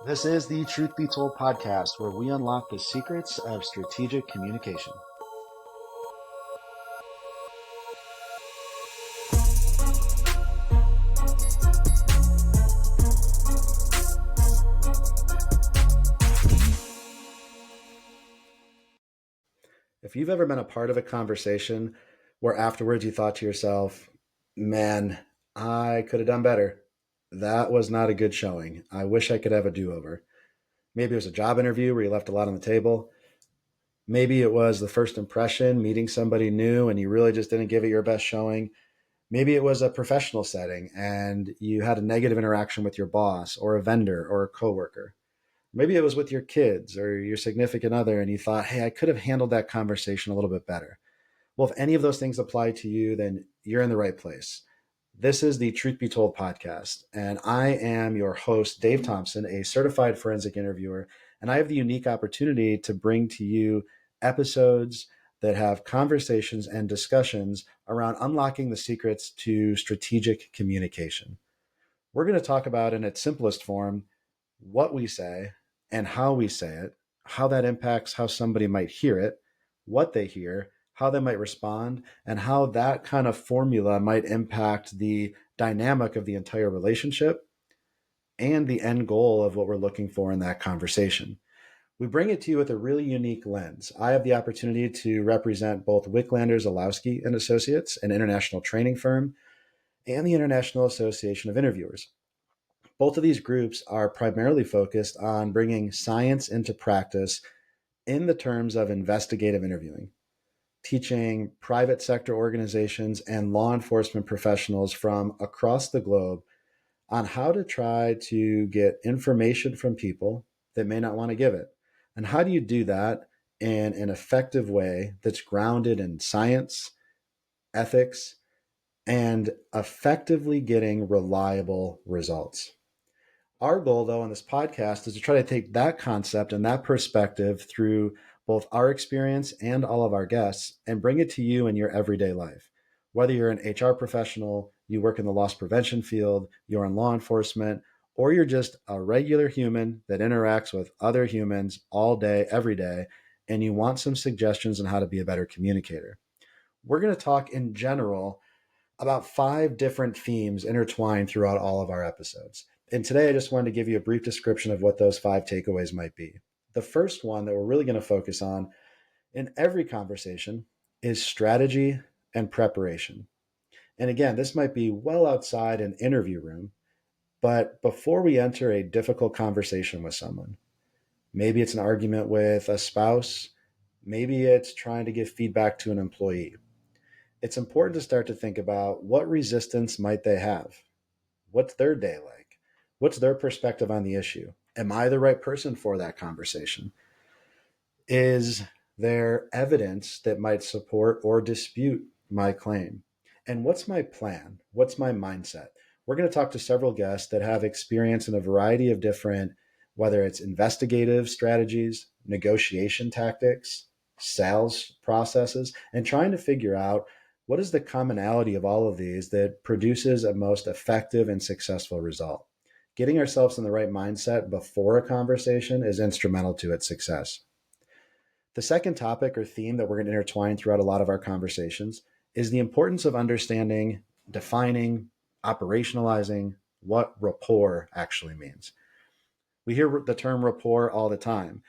This is the Truth Be Told podcast, where we unlock the secrets of strategic communication. If you've ever been a part of a conversation where afterwards you thought to yourself, man, I could have done better. That was not a good showing. I wish I could have a do-over. Maybe it was a job interview where you left a lot on the table. Maybe it was the first impression, meeting somebody new, and you really just didn't give it your best showing. Maybe it was a professional setting and you had a negative interaction with your boss or a vendor or a coworker. Maybe it was with your kids or your significant other and you thought, hey, I could have handled that conversation a little bit better. Well, if any of those things apply to you, then you're in the right place. This is the Truth Be Told podcast, and I am your host, Dave Thompson, a certified forensic interviewer, and I have the unique opportunity to bring to you episodes that have conversations and discussions around unlocking the secrets to strategic communication. We're going to talk about, in its simplest form, what we say and how we say it, how that impacts how somebody might hear it, what they hear, how they might respond, and how that kind of formula might impact the dynamic of the entire relationship and the end goal of what we're looking for in that conversation. We bring it to you with a really unique lens. I have the opportunity to represent both Wicklanders, Olowski and Associates, an international training firm, and the International Association of Interviewers. Both of these groups are primarily focused on bringing science into practice in the terms of investigative interviewing, teaching private sector organizations and law enforcement professionals from across the globe on how to try to get information from people that may not want to give it. And how do you do that in an effective way that's grounded in science, ethics, and effectively getting reliable results? Our goal, though, on this podcast is to try to take that concept and that perspective through both our experience and all of our guests and bring it to you in your everyday life. Whether you're an HR professional, you work in the loss prevention field, you're in law enforcement, or you're just a regular human that interacts with other humans all day, every day, and you want some suggestions on how to be a better communicator. We're going to talk in general about 5 different themes intertwined throughout all of our episodes. And today I just wanted to give you a brief description of what those 5 takeaways might be. The first one that we're really going to focus on in every conversation is strategy and preparation. And again, this might be well outside an interview room, but before we enter a difficult conversation with someone, maybe it's an argument with a spouse, maybe it's trying to give feedback to an employee, it's important to start to think about what resistance might they have? What's their day like? What's their perspective on the issue? Am I the right person for that conversation? Is there evidence that might support or dispute my claim? And what's my plan? What's my mindset? We're going to talk to several guests that have experience in a variety of different, whether it's investigative strategies, negotiation tactics, sales processes, and trying to figure out what is the commonality of all of these that produces a most effective and successful result. Getting ourselves in the right mindset before a conversation is instrumental to its success. The second topic or theme that we're going to intertwine throughout a lot of our conversations is the importance of understanding, defining, operationalizing what rapport actually means. We hear the term rapport all the time.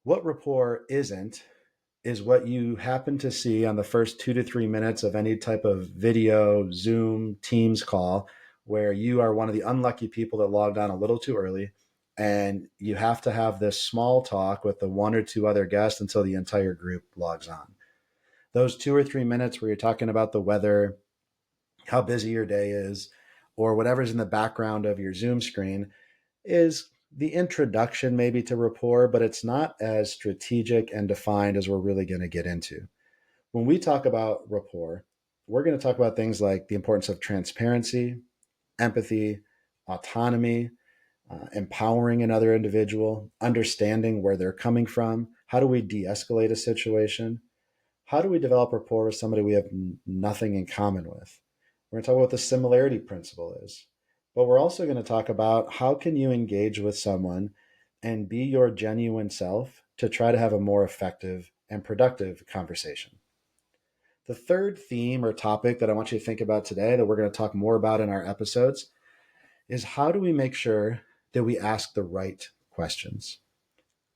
What rapport isn't is what you happen to see on the first 2 to 3 minutes of any type of video, Zoom, Teams call, where you are one of the unlucky people that logged on a little too early and you have to have this small talk with the 1 or 2 other guests until the entire group logs on. Those 2 or 3 minutes where you're talking about the weather, how busy your day is, or whatever's in the background of your Zoom screen is the introduction maybe to rapport, but it's not as strategic and defined as we're really going to get into. When we talk about rapport, we're going to talk about things like the importance of transparency, empathy, autonomy, empowering another individual, understanding where they're coming from. How do we de-escalate a situation? How do we develop rapport with somebody we have nothing in common with? We're going to talk about what the similarity principle is. But we're also going to talk about how can you engage with someone and be your genuine self to try to have a more effective and productive conversation. The third theme or topic that I want you to think about today, that we're going to talk more about in our episodes, is how do we make sure that we ask the right questions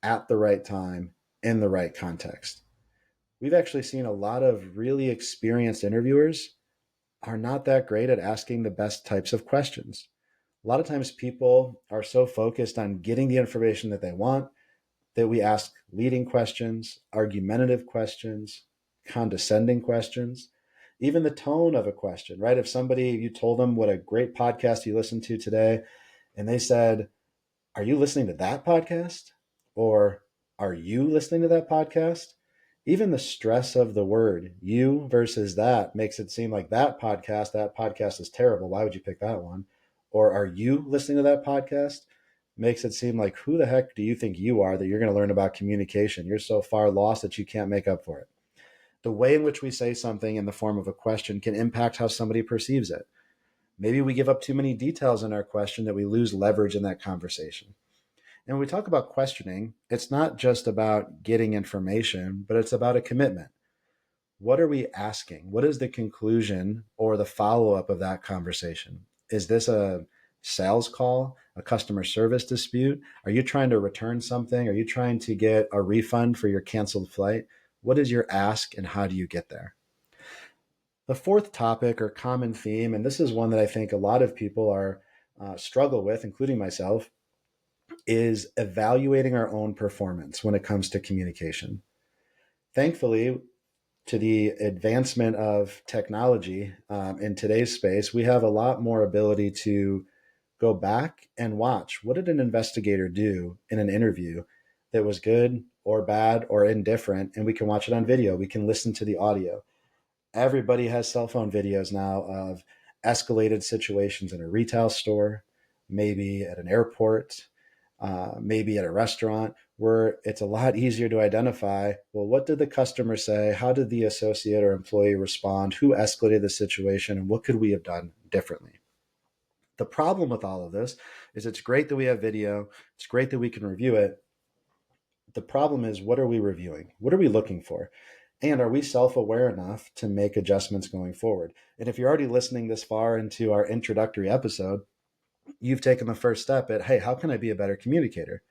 at the right time in the right context. We've actually seen a lot of really experienced interviewers are not that great at asking the best types of questions. A lot of times people are so focused on getting the information that they want that we ask leading questions, argumentative questions, condescending questions, even the tone of a question, right? If somebody, you told them what a great podcast you listened to today, and they said, are you listening to that podcast? Or are you listening to that podcast? Even the stress of the word you versus that makes it seem like that podcast is terrible. Why would you pick that one? Or are you listening to that podcast? Makes it seem like who the heck do you think you are that you're going to learn about communication? You're so far lost that you can't make up for it. The way in which we say something in the form of a question can impact how somebody perceives it. Maybe we give up too many details in our question that we lose leverage in that conversation. And when we talk about questioning, it's not just about getting information, but it's about a commitment. What are we asking? What is the conclusion or the follow up of that conversation? Is this a sales call, a customer service dispute? Are you trying to return something? Are you trying to get a refund for your canceled flight? What is your ask and how do you get there? The fourth topic or common theme, and this is one that I think a lot of people are struggle with, including myself, is evaluating our own performance when it comes to communication. Thankfully, to the advancement of technology in today's space, we have a lot more ability to go back and watch what did an investigator do in an interview that was good or bad or indifferent, and we can watch it on video. We can listen to the audio. Everybody has cell phone videos now of escalated situations in a retail store, maybe at an airport, maybe at a restaurant, where it's a lot easier to identify, well, what did the customer say? How did the associate or employee respond? Who escalated the situation? And what could we have done differently? The problem with all of this is it's great that we have video. It's great that we can review it. The problem is, what are we reviewing? What are we looking for? And are we self-aware enough to make adjustments going forward? And if you're already listening this far into our introductory episode, you've taken the first step at, hey, how can I be a better communicator?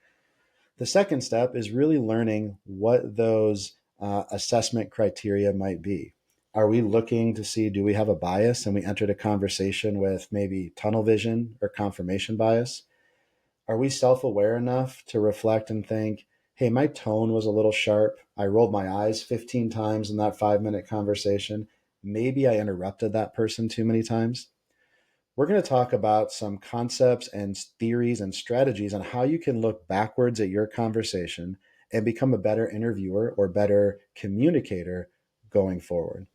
The second step is really learning what those assessment criteria might be. Are we looking to see, do we have a bias and we entered a conversation with maybe tunnel vision or confirmation bias? Are we self-aware enough to reflect and think, hey, my tone was a little sharp. I rolled my eyes 15 times in that 5-minute conversation. Maybe I interrupted that person too many times. We're going to talk about some concepts and theories and strategies on how you can look backwards at your conversation and become a better interviewer or better communicator going forward.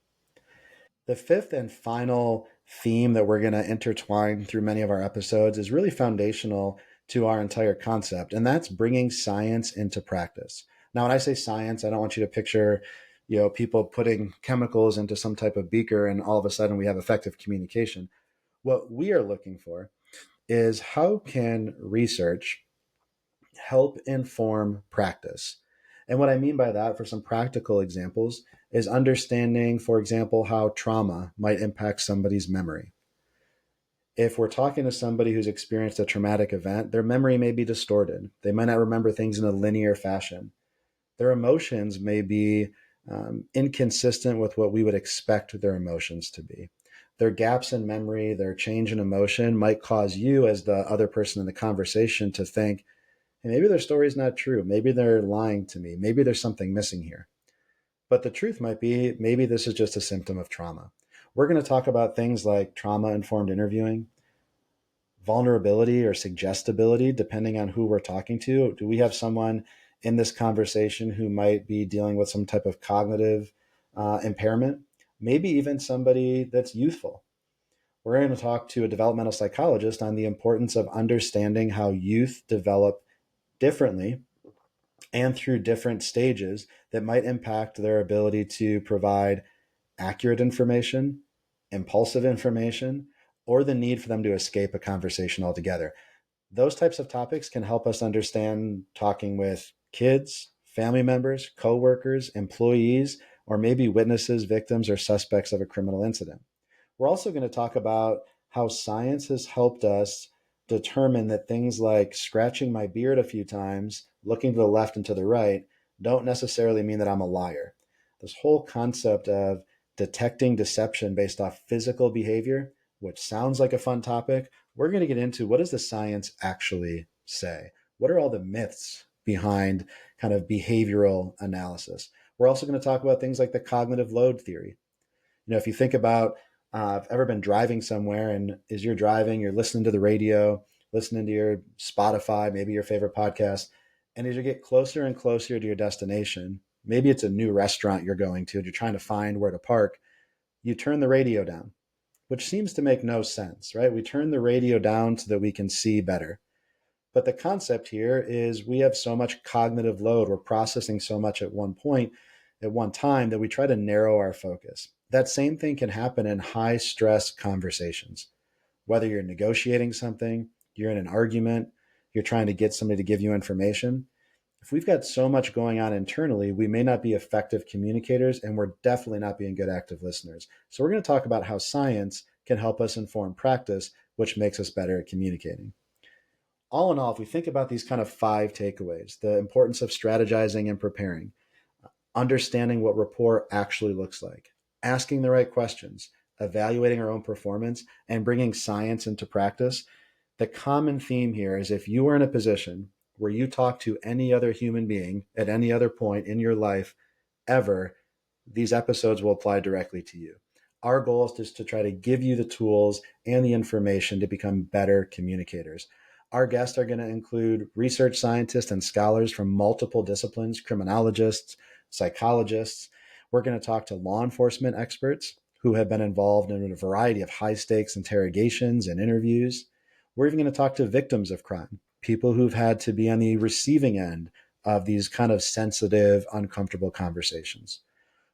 The fifth and final theme that we're going to intertwine through many of our episodes is really foundational to our entire concept, and that's bringing science into practice. Now, when I say science, I don't want you to picture, people putting chemicals into some type of beaker and all of a sudden we have effective communication. What we are looking for is how can research help inform practice? And what I mean by that, for some practical examples, is understanding, for example, how trauma might impact somebody's memory. If we're talking to somebody who's experienced a traumatic event, their memory may be distorted. They might not remember things in a linear fashion. Their emotions may be inconsistent with what we would expect their emotions to be. Their gaps in memory, their change in emotion might cause you, as the other person in the conversation, to think, hey, maybe their story is not true. Maybe they're lying to me. Maybe there's something missing here. But the truth might be, maybe this is just a symptom of trauma. We're going to talk about things like trauma-informed interviewing, vulnerability or suggestibility, depending on who we're talking to. Do we have someone in this conversation who might be dealing with some type of cognitive impairment? Maybe even somebody that's youthful. We're going to talk to a developmental psychologist on the importance of understanding how youth develop differently and through different stages that might impact their ability to provide accurate information, impulsive information, or the need for them to escape a conversation altogether. Those types of topics can help us understand talking with kids, family members, coworkers, employees, or maybe witnesses, victims, or suspects of a criminal incident. We're also going to talk about how science has helped us determine that things like scratching my beard a few times, looking to the left and to the right, don't necessarily mean that I'm a liar. This whole concept of detecting deception based off physical behavior, which sounds like a fun topic, we're going to get into what does the science actually say? What are all the myths behind kind of behavioral analysis? We're also going to talk about things like the cognitive load theory. If you think about, I've ever been driving somewhere, and as you're driving, you're listening to the radio, listening to your Spotify, maybe your favorite podcast. And as you get closer and closer to your destination, maybe it's a new restaurant you're going to, and you're trying to find where to park, you turn the radio down, which seems to make no sense, right? We turn the radio down so that we can see better. But the concept here is we have so much cognitive load. We're processing so much at one point, at one time, that we try to narrow our focus. That same thing can happen in high stress conversations. Whether you're negotiating something, you're in an argument, you're trying to get somebody to give you information. If we've got so much going on internally, we may not be effective communicators, and we're definitely not being good active listeners. So we're going to talk about how science can help us inform practice, which makes us better at communicating. All in all, if we think about these kind of 5 takeaways, the importance of strategizing and preparing, understanding what rapport actually looks like, asking the right questions, evaluating our own performance, and bringing science into practice, the common theme here is if you are in a position where you talk to any other human being at any other point in your life ever, these episodes will apply directly to you. Our goal is to try to give you the tools and the information to become better communicators. Our guests are going to include research scientists and scholars from multiple disciplines, criminologists, psychologists. We're going to talk to law enforcement experts who have been involved in a variety of high-stakes interrogations and interviews. We're even going to talk to victims of crime, people who've had to be on the receiving end of these kind of sensitive, uncomfortable conversations.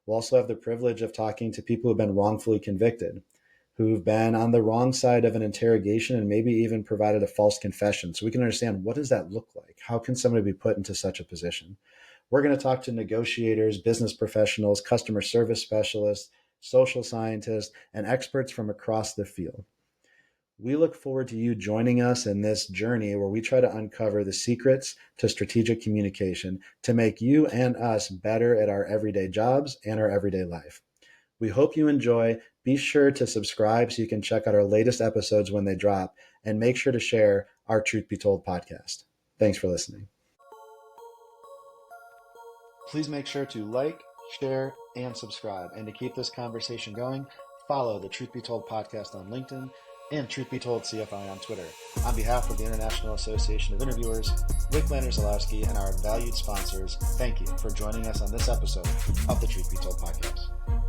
We'll also have the privilege of talking to people who've been wrongfully convicted, who've been on the wrong side of an interrogation and maybe even provided a false confession. So we can understand, what does that look like? How can somebody be put into such a position? We're going to talk to negotiators, business professionals, customer service specialists, social scientists, and experts from across the field. We look forward to you joining us in this journey where we try to uncover the secrets to strategic communication to make you and us better at our everyday jobs and our everyday life. We hope you enjoy. Be sure to subscribe so you can check out our latest episodes when they drop, and make sure to share our Truth Be Told podcast. Thanks for listening. Please make sure to like, share, and subscribe. And to keep this conversation going, follow the Truth Be Told podcast on LinkedIn and Truth Be Told CFI on Twitter. On behalf of the International Association of Interviewers, Rick Lander-Zalowski, and our valued sponsors, thank you for joining us on this episode of the Truth Be Told podcast.